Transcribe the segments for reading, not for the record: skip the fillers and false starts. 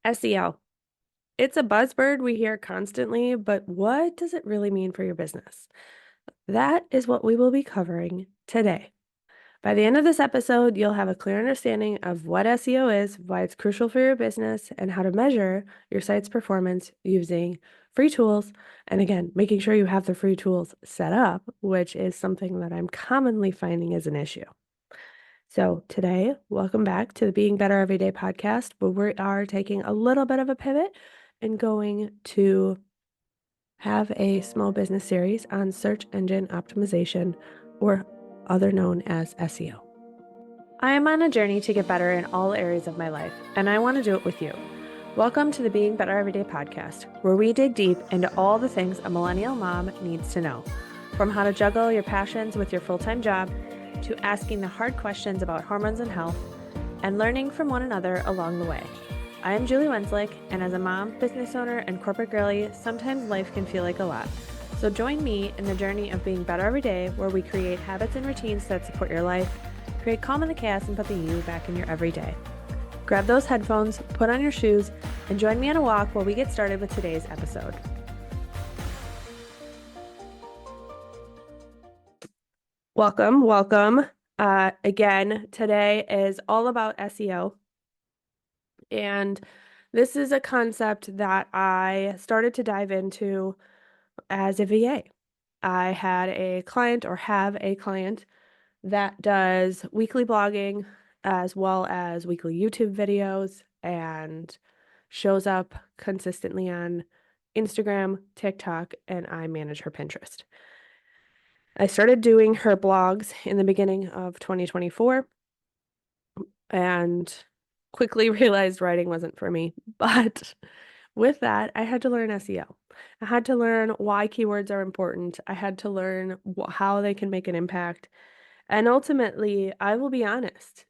SEO. It's a buzzword we hear constantly, but what does it really mean for your business? That is what we will be covering today. By the end of this episode, you'll have a clear understanding of what SEO is, why it's crucial for your business, and how to measure your site's performance using free tools. And again, making sure you have the free tools set up, which is something that I'm commonly finding is an issue. So today, welcome back to the Being Better Everyday podcast, where we are taking a little bit of a pivot and going to have a small business series on search engine optimization, or other known as SEO. I am on a journey to get better in all areas of my life, and I want to do it with you. Welcome to the Being Better Everyday podcast, where we dig deep into all the things a millennial mom needs to know, from how to juggle your passions with your full-time job, to asking the hard questions about hormones and health, and learning from one another along the way. I am Julie Wenzlick, and as a mom, business owner, and corporate girly, sometimes life can feel like a lot. So join me in the journey of being better every day, where we create habits and routines that support your life, create calm in the chaos, and put the you back in your everyday. Grab those headphones, put on your shoes, and join me on a walk while we get started with today's episode. Welcome. Again, today is all about SEO. And this is a concept that I started to dive into as a VA. I had a client, or have a client, that does weekly blogging as well as weekly YouTube videos and shows up consistently on Instagram, TikTok, and I manage her Pinterest. I started doing her blogs in the beginning of 2024 and quickly realized writing wasn't for me. But with that, I had to learn SEO. I had to learn why keywords are important. I had to learn how they can make an impact. And ultimately, I will be honest,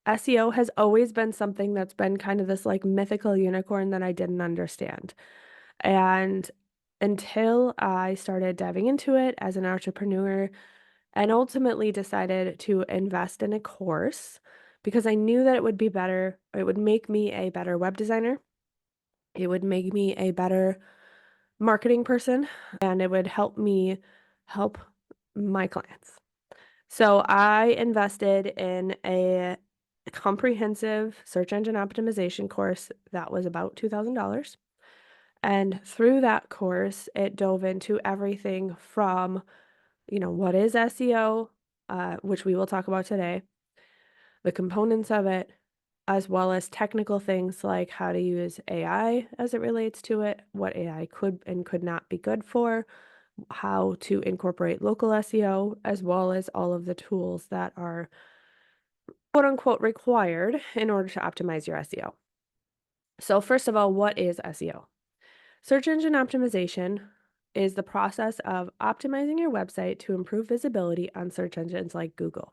SEO has always been something that's been kind of this like mythical unicorn that I didn't understand. And until I started diving into it as an entrepreneur and ultimately decided to invest in a course because I knew that it would be better, it would make me a better web designer, it would make me a better marketing person, and it would help me help my clients. So I invested in a comprehensive search engine optimization course that was about $2,000. And through that course, it dove into everything from, what is SEO, which we will talk about today, the components of it, as well as technical things like how to use AI as it relates to it, what AI could and could not be good for, how to incorporate local SEO, as well as all of the tools that are quote unquote required in order to optimize your SEO. So first of all, what is SEO? Search engine optimization is the process of optimizing your website to improve visibility on search engines like Google.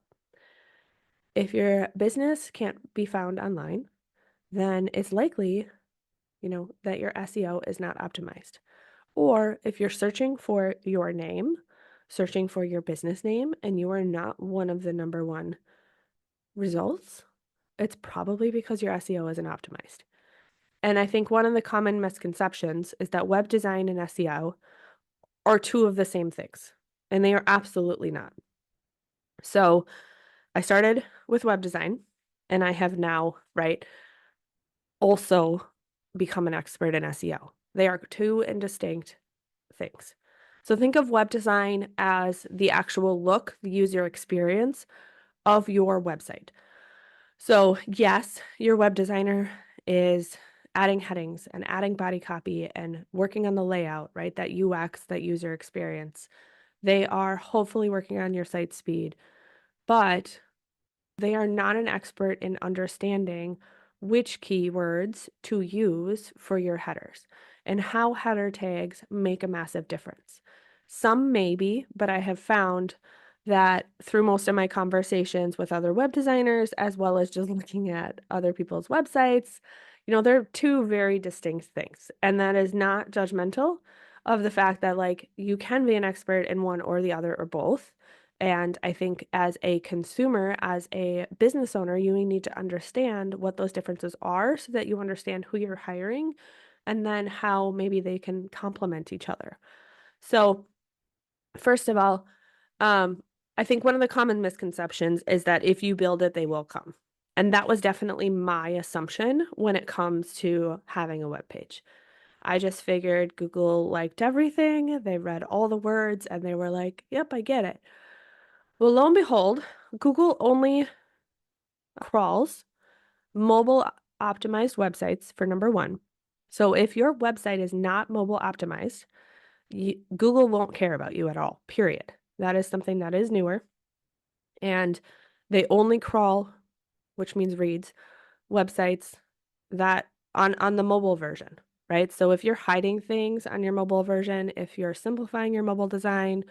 If your business can't be found online, then it's likely, that your SEO is not optimized. Or if you're searching for your name, searching for your business name, and you are not one of the number one results, it's probably because your SEO isn't optimized. And I think one of the common misconceptions is that web design and SEO are two of the same things, and they are absolutely not. So I started with web design, and I have now, also become an expert in SEO. They are two and distinct things. So think of web design as the actual look, the user experience of your website. So yes, your web designer is adding headings and adding body copy and working on the layout, right? That UX, that user experience. They are hopefully working on your site speed, but they are not an expert in understanding which keywords to use for your headers and how header tags make a massive difference. Some maybe, but I have found that through most of my conversations with other web designers, as well as just looking at other people's websites, they're two very distinct things. And that is not judgmental of the fact that you can be an expert in one or the other or both. And I think as a consumer, as a business owner, you need to understand what those differences are so that you understand who you're hiring and then how maybe they can complement each other. So, first of all, I think one of the common misconceptions is that if you build it, they will come. And that was definitely my assumption when it comes to having a web page. I just figured Google liked everything. They read all the words and they were like, yep, I get it. Well, lo and behold, Google only crawls mobile optimized websites for number one. So if your website is not mobile optimized, Google won't care about you at all, period. That is something that is newer. And they only crawl, which means reads, websites that on the mobile version, right? So if you're hiding things on your mobile version, if you're simplifying your mobile design,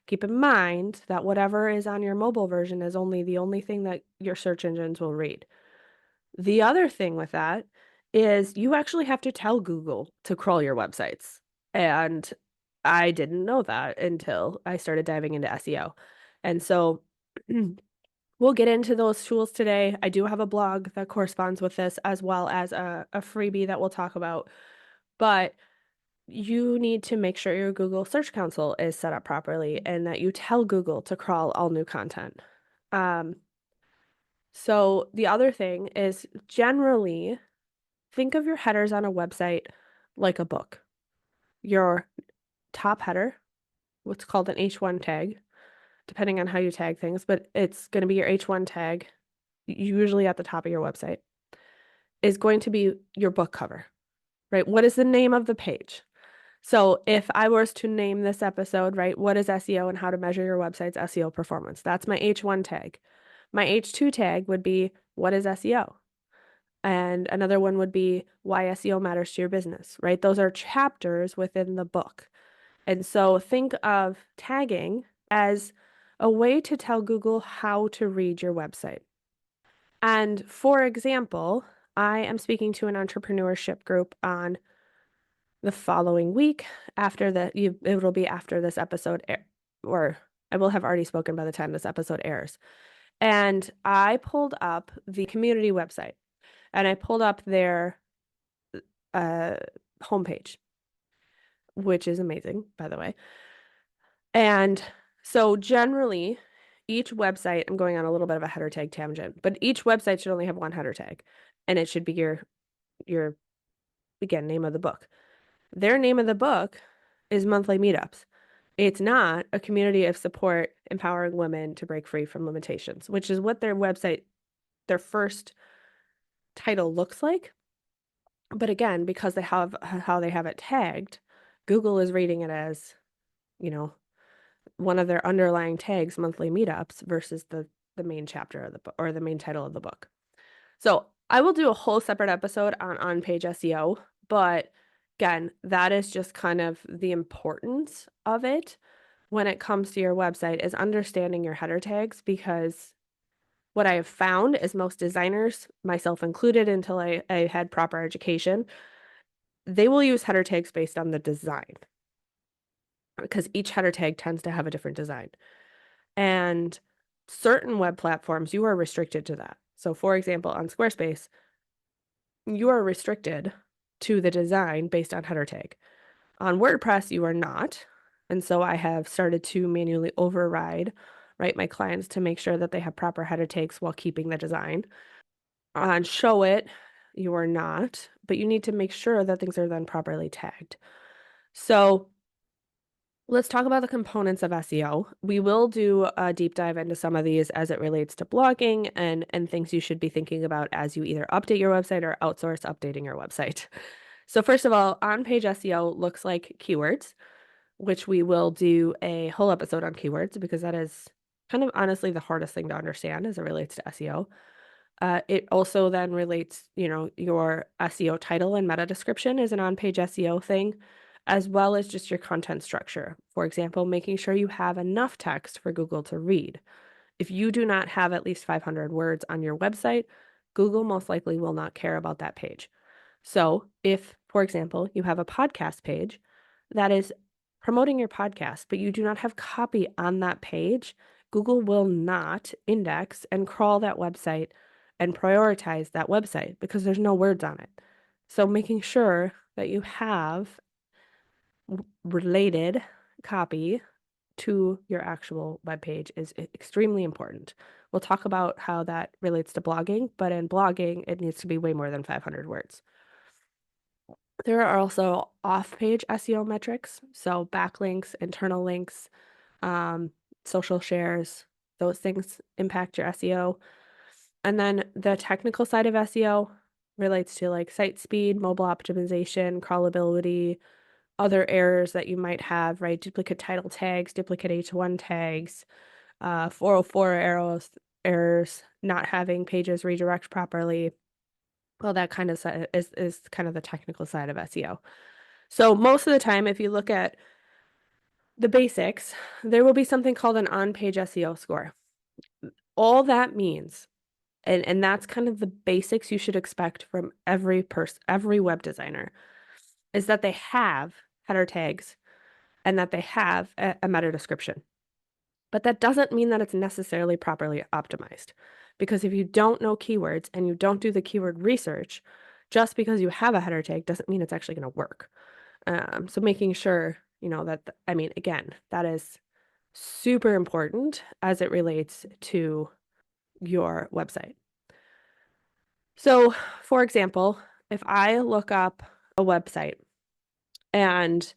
keep in mind that whatever is on your mobile version is only the only thing that your search engines will read. The other thing with that is you actually have to tell Google to crawl your websites. And I didn't know that until I started diving into SEO. And so we'll get into those tools today. I do have a blog that corresponds with this as well as a freebie that we'll talk about. But you need to make sure your Google Search Console is set up properly and that you tell Google to crawl all new content. Um, so the other thing is generally think of your headers on a website like a book. Your top header, what's called an H1 tag, depending on how you tag things, but it's going to be your H1 tag, usually at the top of your website, is going to be your book cover, right? What is the name of the page? So if I was to name this episode, right, what is SEO and how to measure your website's SEO performance? That's my H1 tag. My H2 tag would be what is SEO? And another one would be why SEO matters to your business, right? Those are chapters within the book. And so think of tagging as a way to tell Google how to read your website. And for example, I am speaking to an entrepreneurship group on the following week it'll be after this episode or I will have already spoken by the time this episode airs. And I pulled up the community website and I pulled up their uh, homepage, which is amazing, by the way. And so generally, each website, I'm going on a little bit of a header tag tangent, but each website should only have one header tag, and it should be your again name of the book. Their name of the book is monthly meetups. It's not a community of support empowering women to break free from limitations, which is what their website, their first title looks like. But again, because they have how they have it tagged, Google is reading it as, you know, one of their underlying tags, monthly meetups, versus the main chapter of the book or the main title of the book. So I will do a whole separate episode on page SEO, but again, that is just kind of the importance of it when it comes to your website is understanding your header tags, because what I have found is most designers, myself included until I had proper education, they will use header tags based on the design because each header tag tends to have a different design. And certain web platforms, you are restricted to that. So for example, on Squarespace, you are restricted to the design based on header tag. On WordPress, you are not. And so I have started to manually override, right, my clients to make sure that they have proper header tags while keeping the design. On Show It, you are not, but you need to make sure that things are then properly tagged. So let's talk about the components of SEO. We will do a deep dive into some of these as it relates to blogging and things you should be thinking about as you either update your website or outsource updating your website. So first of all, on-page SEO looks like keywords, which we will do a whole episode on keywords because that is kind of honestly the hardest thing to understand as it relates to SEO. It also then relates, your SEO title and meta description is an on-page SEO thing, as well as just your content structure. For example, making sure you have enough text for Google to read. If you do not have at least 500 words on your website, Google most likely will not care about that page. So if, for example, you have a podcast page that is promoting your podcast, but you do not have copy on that page, Google will not index and crawl that website and prioritize that website because there's no words on it. So making sure that you have related copy to your actual web page is extremely important. We'll talk about how that relates to blogging, but in blogging, it needs to be way more than 500 words. There are also off-page SEO metrics, so backlinks, internal links, social shares, those things impact your SEO. And then the technical side of SEO relates to like site speed, mobile optimization, crawlability, other errors that you might have, right? Duplicate title tags, duplicate H1 tags, 404 errors, not having pages redirect properly. Well, that kind of is kind of the technical side of SEO. So most of the time, if you look at the basics, there will be something called an on-page SEO score. All that means, and that's kind of the basics you should expect from every web designer, is that they have header tags and that they have a meta description. But that doesn't mean that it's necessarily properly optimized. Because if you don't know keywords and you don't do the keyword research, just because you have a header tag doesn't mean it's actually going to work. So making sure, that, I mean, again, that is super important as it relates to your website. So, for example, if I look up a website and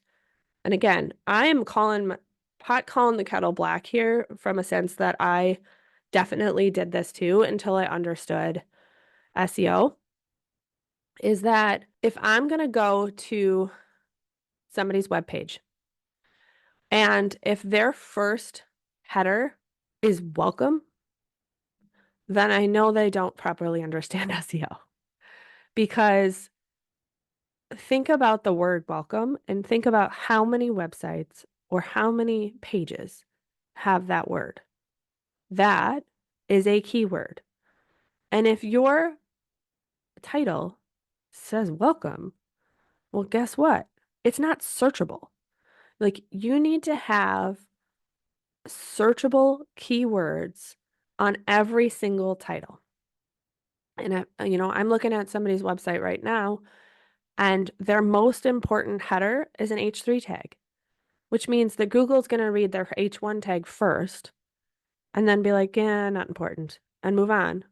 again, I am calling the kettle black here from a sense that I definitely did this too until I understood SEO, is that if I'm going to go to somebody's webpage and if their first header is welcome, then I know they don't properly understand SEO. Because think about the word welcome and think about how many websites or how many pages have that word. That is a keyword. And if your title says welcome, well, guess what? It's not searchable. Like you need to have searchable keywords on every single title. And I'm looking at somebody's website right now, and their most important header is an H3 tag, which means that Google's going to read their H1 tag first and then be like, yeah, not important, and move on,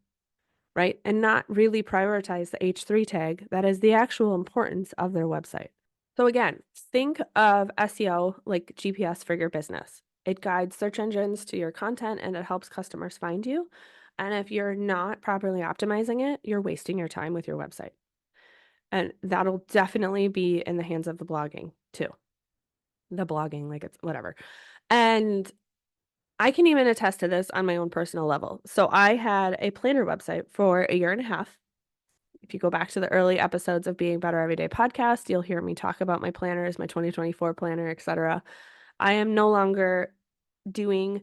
right? And not really prioritize the H3 tag that is the actual importance of their website. So again, think of SEO like GPS for your business. It guides search engines to your content and it helps customers find you. And if you're not properly optimizing it, you're wasting your time with your website. And that'll definitely be in the hands of the blogging too. The blogging, like it's whatever. And I can even attest to this on my own personal level. So I had a planner website for a year and a half. If you go back to the early episodes of Being Better Everyday podcast, you'll hear me talk about my planners, my 2024 planner, etc. I am no longer doing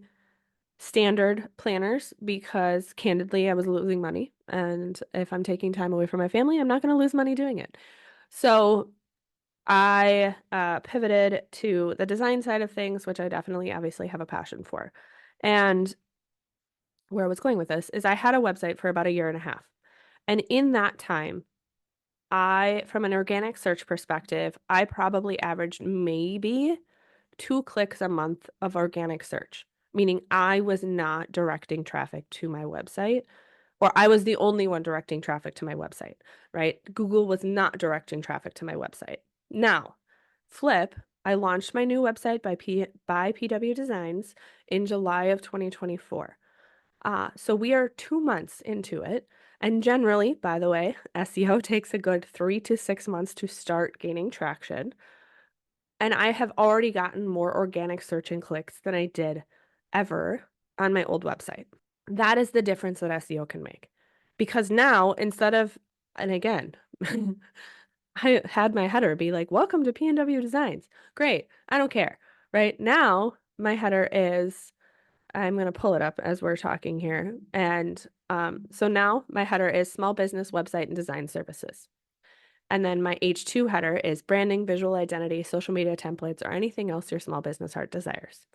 standard planners because candidly, I was losing money. And if I'm taking time away from my family, I'm not going to lose money doing it. So I pivoted to the design side of things, which I definitely obviously have a passion for. And where I was going with this is I had a website for about a year and a half. And in that time, from an organic search perspective, I probably averaged maybe 2 clicks a month of organic search, meaning I was not directing traffic to my website, or I was the only one directing traffic to my website, right? Google was not directing traffic to my website. Now, flip, I launched my new website by PW Designs in July of 2024. So we are 2 months into it. And generally, by the way, SEO takes a good 3 to 6 months to start gaining traction. And I have already gotten more organic search and clicks than I did ever on my old website. That is the difference that SEO can make. Because now, and again, I had my header be like, welcome to P&W Designs. Great. I don't care. Right now, my header is, I'm going to pull it up as we're talking here. And so now my header is small business website and design services. And then my H2 header is branding, visual identity, social media templates, or anything else your small business heart desires.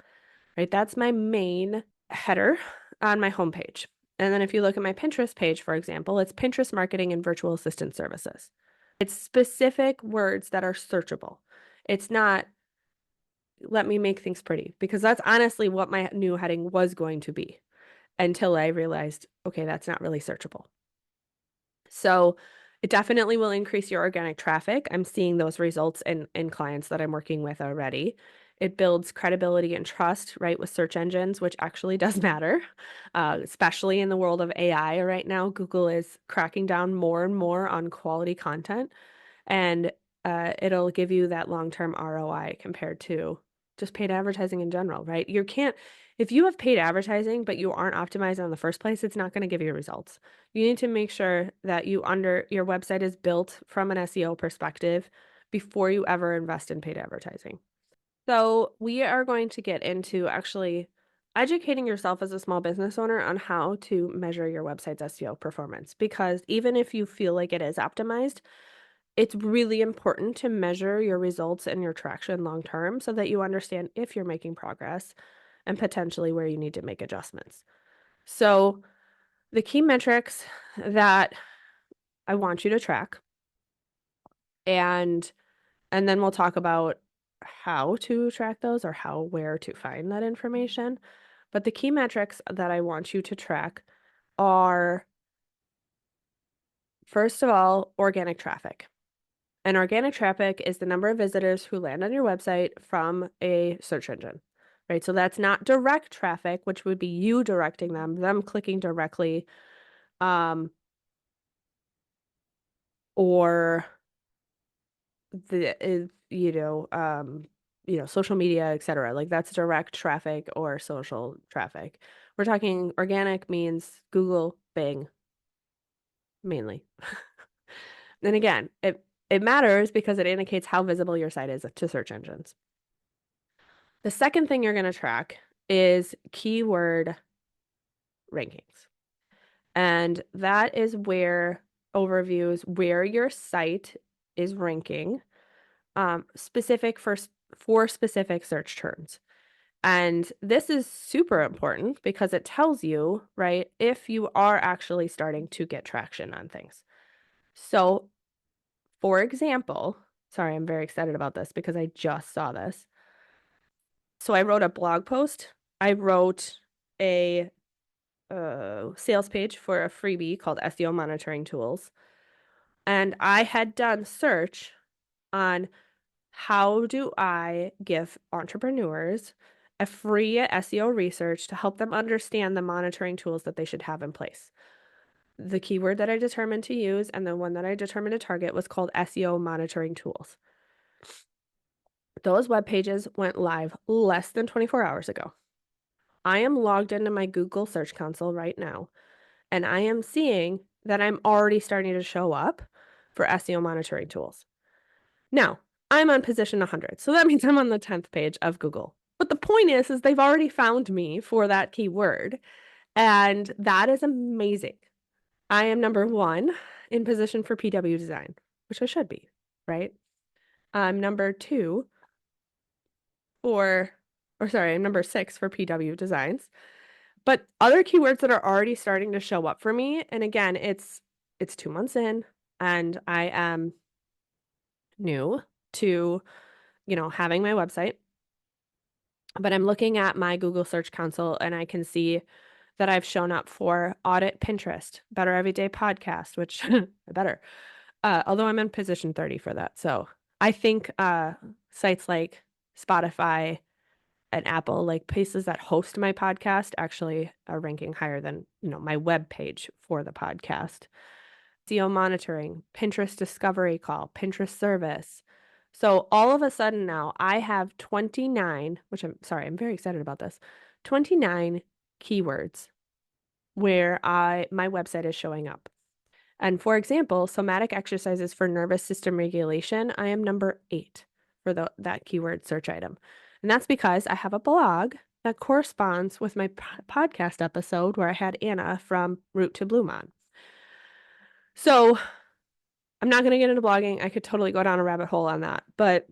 Right? That's my main header on my homepage. And then if you look at my Pinterest page, for example, it's Pinterest marketing and virtual assistant services. It's specific words that are searchable. It's not, let me make things pretty, because that's honestly what my new heading was going to be until I realized, okay, that's not really searchable. So it definitely will increase your organic traffic. I'm seeing those results in clients that I'm working with already. It builds credibility and trust, right, with search engines, which actually does matter, especially in the world of AI right now. Google is cracking down more and more on quality content, and it'll give you that long-term ROI compared to just paid advertising in general, right? You can't, if you have paid advertising, but you aren't optimized in the first place, it's not going to give you results. You need to make sure that your website is built from an SEO perspective before you ever invest in paid advertising. So we are going to get into actually educating yourself as a small business owner on how to measure your website's SEO performance, because even if you feel like it is optimized, it's really important to measure your results and your traction long term so that you understand if you're making progress and potentially where you need to make adjustments. So the key metrics that I want you to track, and then we'll talk about how to track those or where to find that information. But the key metrics that I want you to track are, first of all, organic traffic. And organic traffic is the number of visitors who land on your website from a search engine, right? So that's not direct traffic, which would be you directing them clicking directly, or social media, etc. Like that's direct traffic or social traffic. We're talking organic means Google, Bing, mainly. Then again, it matters because it indicates how visible your site is to search engines. The second thing you're going to track is keyword rankings. And that is where overviews where your site is ranking, specific for specific search terms. And this is super important because it tells you, right, if you are actually starting to get traction on things. So, for example, sorry, I'm very excited about this because I just saw this. So I wrote a blog post. I wrote a sales page for a freebie called SEO Monitoring Tools. And I had done search on how do I give entrepreneurs a free SEO research to help them understand the monitoring tools that they should have in place. The keyword that I determined to use and the one that I determined to target was called SEO Monitoring Tools. Those web pages went live less than 24 hours ago. I am logged into my Google Search Console right now, and I am seeing that I'm already starting to show up for SEO monitoring tools. Now, I'm on position 100, so that means I'm on the 10th page of Google. But the point is they've already found me for that keyword, and that is amazing. I am number 1 in position for PW design, which I should be, right? I'm number 2 I'm number 6 for PW designs. But other keywords that are already starting to show up for me, and again, it's 2 months in, and I am new to, having my website. But I'm looking at my Google Search Console and I can see that I've shown up for Audit Pinterest, Better Everyday Podcast, which better. Although I'm in position 30 for that. So I think sites like Spotify and Apple, like places that host my podcast, actually are ranking higher than, my web page for the podcast. SEO monitoring, Pinterest discovery call, Pinterest service. So all of a sudden now I have 29, which I'm very excited about this, 29 keywords where my website is showing up. And for example, somatic exercises for nervous system regulation, I am number 8 for that keyword search item. And that's because I have a blog that corresponds with my podcast episode where I had Anna from Root to Bloom on. So I'm not going to get into blogging. I could totally go down a rabbit hole on that. But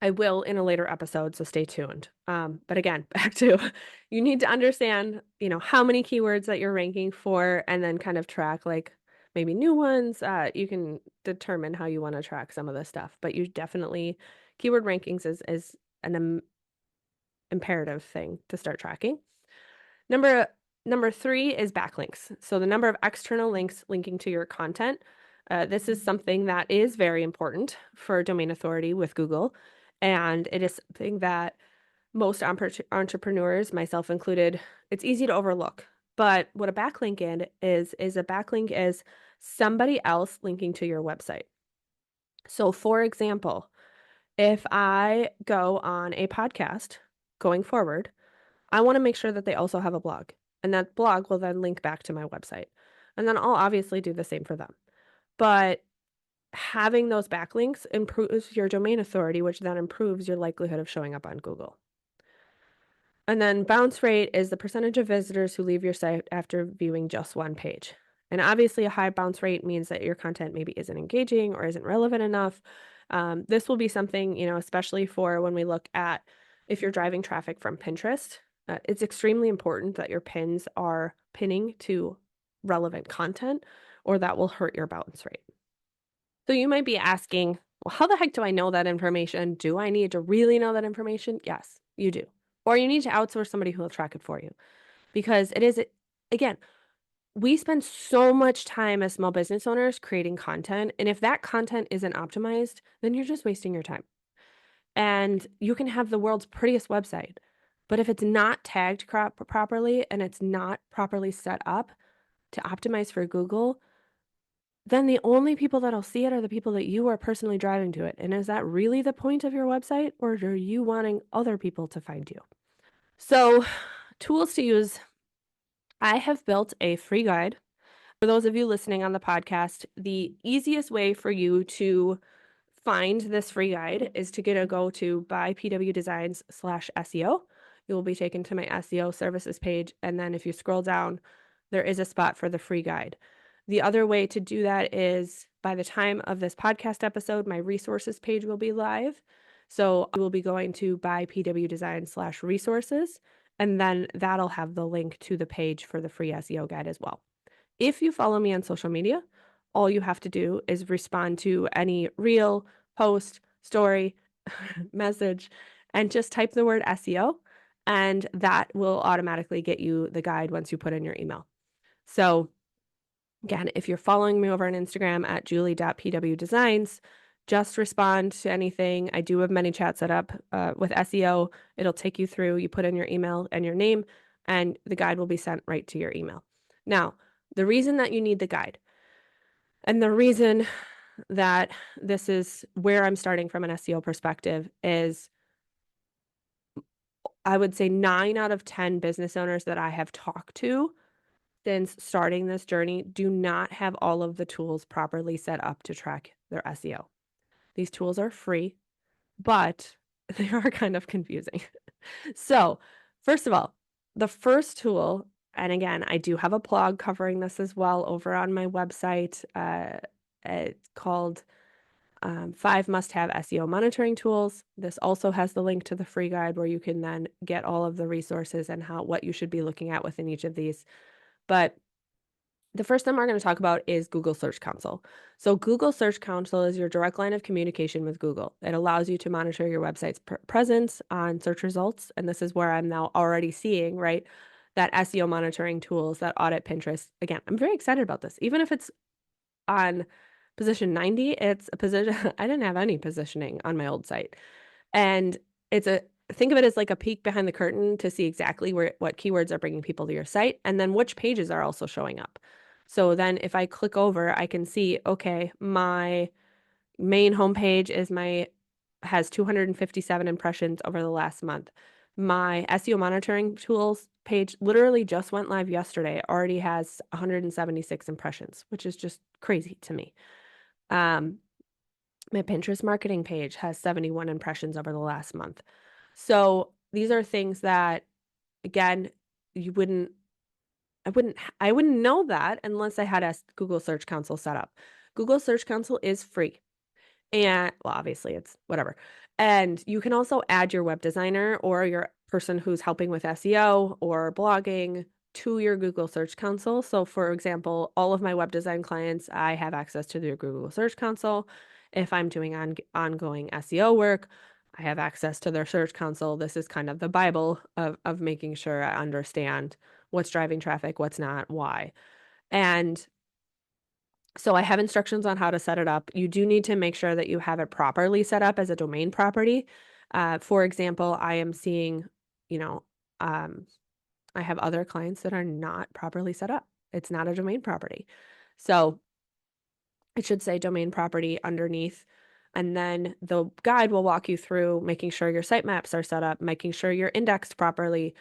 I will in a later episode, so stay tuned. But again, back to you need to understand, how many keywords that you're ranking for and then kind of track like maybe new ones. You can determine how you want to track some of this stuff, but you definitely keyword rankings is an imperative thing to start tracking. Number number 3 is backlinks. So the number of external links linking to your content. This is something that is very important for domain authority with Google, and it is something that most entrepreneurs, myself included, it's easy to overlook. But what a backlink is a backlink is somebody else linking to your website. So for example, if I go on a podcast going forward, I want to make sure that they also have a blog, and that blog will then link back to my website. And then I'll obviously do the same for them. But having those backlinks improves your domain authority, which then improves your likelihood of showing up on Google. And then bounce rate is the percentage of visitors who leave your site after viewing just one page. And obviously, a high bounce rate means that your content maybe isn't engaging or isn't relevant enough. This will be something, especially for when we look at if you're driving traffic from Pinterest. It's extremely important that your pins are pinning to relevant content, or that will hurt your bounce rate. So you might be asking, well, how the heck do I know that information? Do I need to really know that information? Yes, you do. Or you need to outsource somebody who will track it for you. Because again, we spend so much time as small business owners creating content. And if that content isn't optimized, then you're just wasting your time. And you can have the world's prettiest website, but if it's not tagged properly and it's not properly set up to optimize for Google, then the only people that'll see it are the people that you are personally driving to it. And is that really the point of your website, or are you wanting other people to find you? So, tools to use. I have built a free guide. For those of you listening on the podcast, the easiest way for you to find this free guide is to go to bypwdesigns/SEO. You will be taken to my SEO services page. And then if you scroll down, there is a spot for the free guide. The other way to do that is by the time of this podcast episode, my resources page will be live. So I will be going to bypwdesigns/resources, and then that'll have the link to the page for the free SEO guide as well. If you follow me on social media, all you have to do is respond to any reel, post, story, message, and just type the word SEO, and that will automatically get you the guide once you put in your email. So again, if you're following me over on Instagram at julie.pwdesigns, just respond to anything. I do have ManyChat set up with SEO. It'll take you through. You put in your email and your name, and the guide will be sent right to your email. Now, the reason that you need the guide, and the reason that this is where I'm starting from an SEO perspective, is I would say 9 out of 10 business owners that I have talked to since starting this journey do not have all of the tools properly set up to track their SEO. These tools are free, but they are kind of confusing. So, first of all, the first tool, and again, I do have a blog covering this as well over on my website. It's called 5 Must-Have SEO Monitoring Tools. This also has the link to the free guide where you can then get all of the resources and what you should be looking at within each of these. But the first thing we're going to talk about is Google Search Console. So Google Search Console is your direct line of communication with Google. It allows you to monitor your website's presence on search results. And this is where I'm now already seeing, right, that SEO monitoring tools that audit Pinterest. Again, I'm very excited about this. Even if it's on position 90, it's a position, I didn't have any positioning on my old site. And think of it as like a peek behind the curtain to see exactly what keywords are bringing people to your site, and then which pages are also showing up. So then if I click over, I can see, okay, my main homepage has 257 impressions over the last month. My SEO monitoring tools page literally just went live yesterday. It already has 176 impressions, which is just crazy to me. My Pinterest marketing page has 71 impressions over the last month. So these are things that, again, I wouldn't know that unless I had a Google Search Console set up. Google Search Console is free. And well, obviously it's whatever. And you can also add your web designer or your person who's helping with SEO or blogging to your Google Search Console. So, for example, all of my web design clients, I have access to their Google Search Console. If I'm doing ongoing SEO work, I have access to their Search Console. This is kind of the Bible of making sure I understand what's driving traffic, what's not, why. And so I have instructions on how to set it up. You do need to make sure that you have it properly set up as a domain property. For example, I am seeing, you know, um, I have other clients that are not properly set up. It's not a domain property. So it should say domain property underneath. And then the guide will walk you through making sure your sitemaps are set up, making sure you're indexed properly.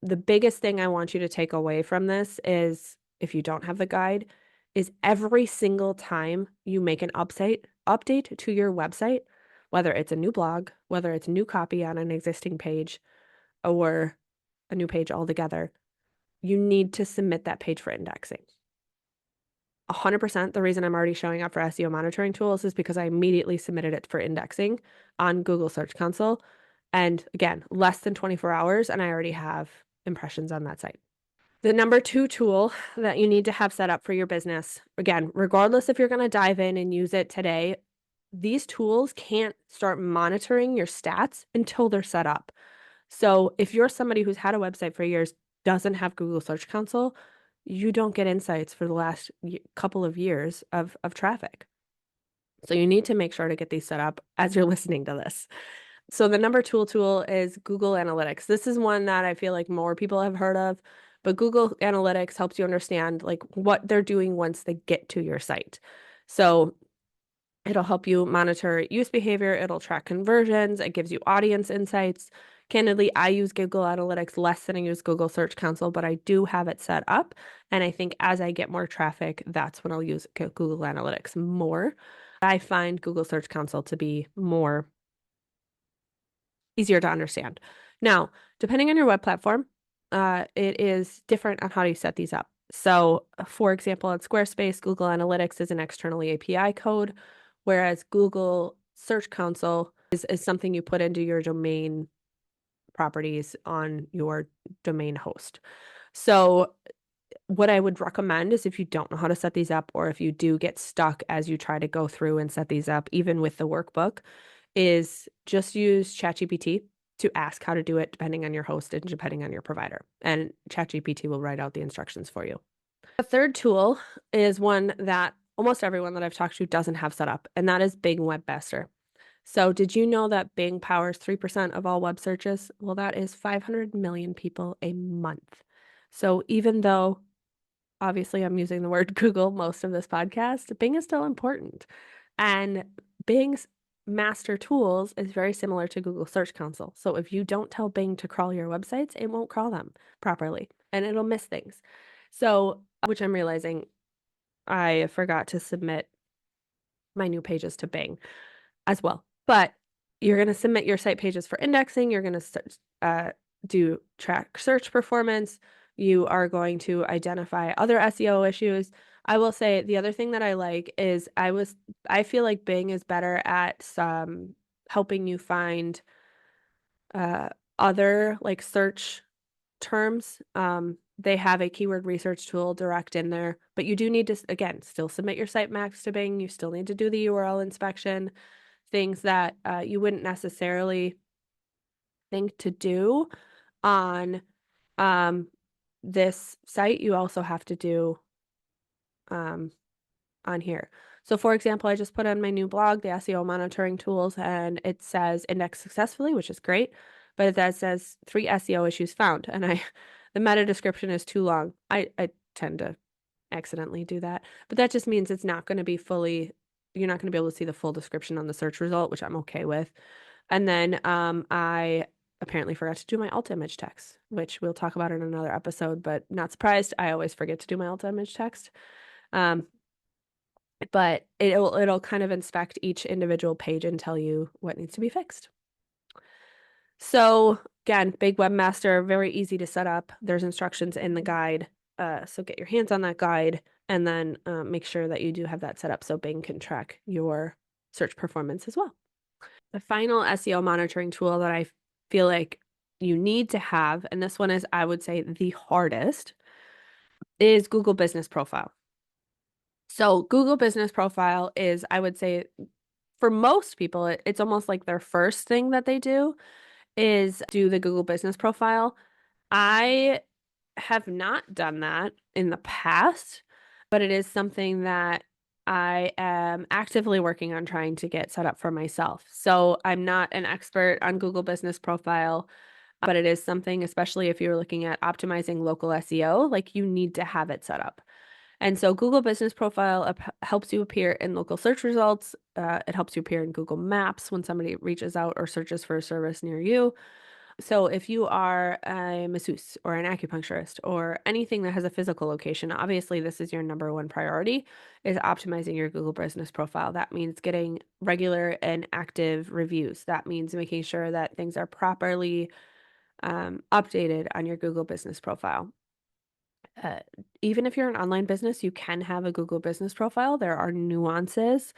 The biggest thing I want you to take away from this is, if you don't have the guide, is every single time you make an update to your website, whether it's a new blog, whether it's new copy on an existing page, or a new page altogether, you need to submit that page for indexing. 100% the reason I'm already showing up for SEO monitoring tools is because I immediately submitted it for indexing on Google Search Console. And again, less than 24 hours, and I already have impressions on that site. The number 2 tool that you need to have set up for your business, again, regardless if you're going to dive in and use it today, these tools can't start monitoring your stats until they're set up. So if you're somebody who's had a website for years, doesn't have Google Search Console, you don't get insights for the last couple of years of traffic. So you need to make sure to get these set up as you're listening to this. So the number 2 tool is Google Analytics. This is one that I feel like more people have heard of, but Google Analytics helps you understand like what they're doing once they get to your site. So it'll help you monitor use behavior, it'll track conversions, it gives you audience insights. Candidly, I use Google Analytics less than I use Google Search Console, but I do have it set up. And I think as I get more traffic, that's when I'll use Google Analytics more. I find Google Search Console to be more easier to understand. Now, depending on your web platform, it is different on how you set these up. So, for example, in Squarespace, Google Analytics is an externally API code, whereas Google Search Console is something you put into your domain properties on your domain host. So, what I would recommend is if you don't know how to set these up, or if you do get stuck as you try to go through and set these up, even with the workbook, is just use ChatGPT to ask how to do it depending on your host and depending on your provider. And ChatGPT will write out the instructions for you. The third tool is one that almost everyone that I've talked to doesn't have set up, and that is Bing Webmaster. So did you know that Bing powers 3% of all web searches? Well, that is 500 million people a month. So even though obviously I'm using the word Google most of this podcast, Bing is still important. And Bing's master tools is very similar to Google Search Console. So if you don't tell Bing to crawl your websites, it won't crawl them properly and it'll miss things. So, which I'm realizing I forgot to submit my new pages to Bing as well. But you're going to submit your site pages for indexing. You're going to do track search performance. You are going to identify other SEO issues. I will say the other thing that I like is I feel like Bing is better at helping you find other like search terms. They have a keyword research tool direct in there, but you do need to, again, still submit your sitemaps to Bing. You still need to do the URL inspection, things that you wouldn't necessarily think to do on this site. You also have to do on here. So for example, I just put on my new blog, the SEO monitoring tools, and it says index successfully, which is great, but that says 3 SEO issues found. And the meta description is too long. I tend to accidentally do that, but that just means it's not going to be you're not going to be able to see the full description on the search result, which I'm okay with. And then I apparently forgot to do my alt image text, which we'll talk about in another episode, but not surprised. I always forget to do my alt image text. But it'll kind of inspect each individual page and tell you what needs to be fixed. So again, Big Webmaster, very easy to set up. There's instructions in the guide. So get your hands on that guide and then make sure that you do have that set up so Bing can track your search performance as well. The final SEO monitoring tool that I feel like you need to have, and this one is, I would say, the hardest, is Google Business Profile. So Google Business Profile is, I would say, for most people, it's almost like their first thing that they do is do the Google Business Profile. I have not done that in the past, but it is something that I am actively working on trying to get set up for myself. So I'm not an expert on Google Business Profile, but it is something, especially if you're looking at optimizing local SEO, like you need to have it set up. And so Google Business Profile helps you appear in local search results. It helps you appear in Google Maps when somebody reaches out or searches for a service near you. So if you are a masseuse or an acupuncturist or anything that has a physical location, obviously this is your number one priority, is optimizing your Google Business Profile. That means getting regular and active reviews. That means making sure that things are properly updated on your Google Business Profile. Uh, Even if you're an online business, you can have a Google Business Profile. There are nuances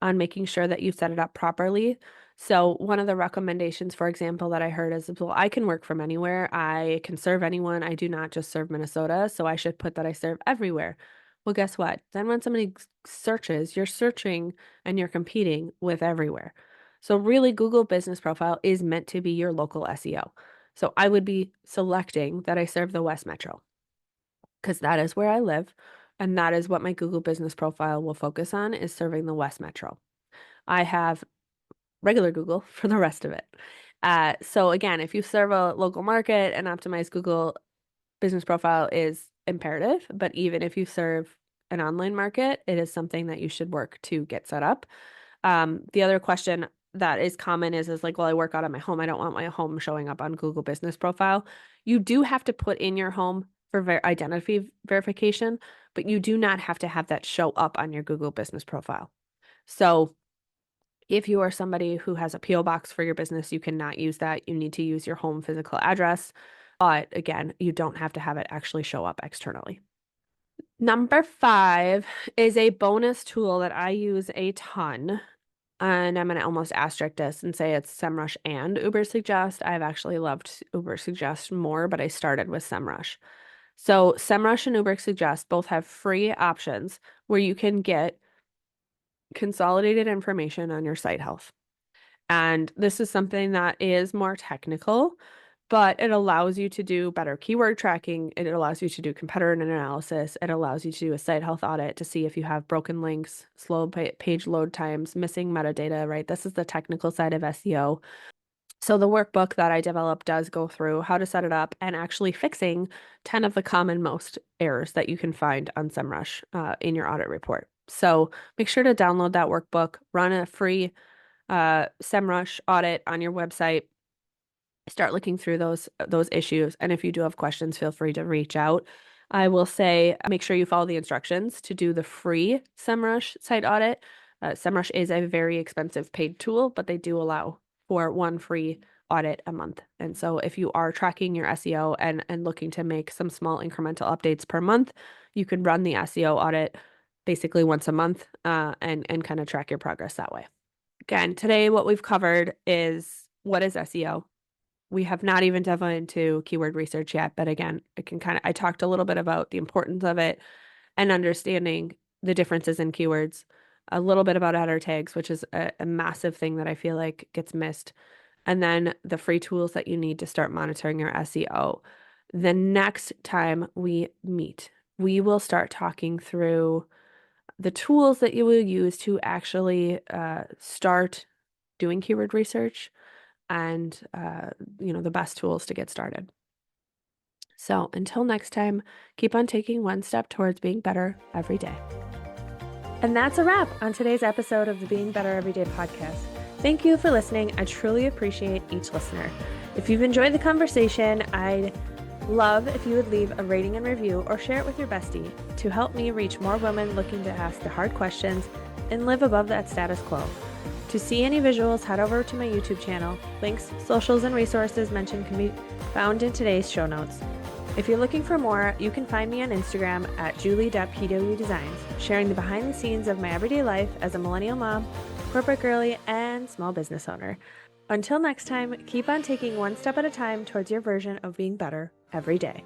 on making sure that you set it up properly. So one of the recommendations, for example, that I heard is, well, I can work from anywhere. I can serve anyone. I do not just serve Minnesota, so I should put that I serve everywhere. Well, guess what? Then when somebody searches, you're searching and you're competing with everywhere. So really, Google Business Profile is meant to be your local SEO. So I would be selecting that I serve the West Metro because that is where I live. And that is what my Google Business Profile will focus on, is serving the West Metro. I have regular Google for the rest of it. So again, if you serve a local market, an optimized Google Business Profile is imperative. But even if you serve an online market, it is something that you should work to get set up. The other question that is common is like, well, I work out of my home. I don't want my home showing up on Google Business Profile. You do have to put in your home for identity verification, but you do not have to have that show up on your Google Business Profile. So if you are somebody who has a PO box for your business, you cannot use that. You need to use your home physical address. But again, you don't have to have it actually show up externally. Number 5 is a bonus tool that I use a ton. And I'm going to almost asterisk this and say it's SEMrush and Ubersuggest. I've actually loved Ubersuggest more, but I started with SEMrush. So SEMrush and Ubersuggest both have free options where you can get consolidated information on your site health. And this is something that is more technical, but it allows you to do better keyword tracking. It allows you to do competitor analysis. It allows you to do a site health audit to see if you have broken links, slow page load times, missing metadata, right? This is the technical side of SEO. So the workbook that I developed does go through how to set it up and actually fixing 10 of the common most errors that you can find on SEMrush in your audit report. So make sure to download that workbook, run a free SEMrush audit on your website. Start looking through those issues. And if you do have questions, feel free to reach out. I will say, make sure you follow the instructions to do the free SEMrush site audit. SEMrush is a very expensive paid tool, but they do allow for one free audit a month. And so if you are tracking your SEO and looking to make some small incremental updates per month, you can run the SEO audit basically once a month and kind of track your progress that way. Again, today what we've covered is, what is SEO? We have not even dove into keyword research yet, but again, I talked a little bit about the importance of it and understanding the differences in keywords, a little bit about header tags, which is a massive thing that I feel like gets missed, and then the free tools that you need to start monitoring your SEO. The next time we meet, we will start talking through the tools that you will use to actually start doing keyword research and the best tools to get started. So until next time, keep on taking one step towards being better every day. And that's a wrap on today's episode of the Being Better Everyday podcast. Thank you for listening. I truly appreciate each listener. If you've enjoyed the conversation, I'd love if you would leave a rating and review or share it with your bestie to help me reach more women looking to ask the hard questions and live above that status quo. To see any visuals, head over to my YouTube channel. Links, socials, and resources mentioned can be found in today's show notes. If you're looking for more, you can find me on Instagram at julie.pwdesigns, sharing the behind the scenes of my everyday life as a millennial mom, corporate girly, and small business owner. Until next time, keep on taking one step at a time towards your version of being better every day.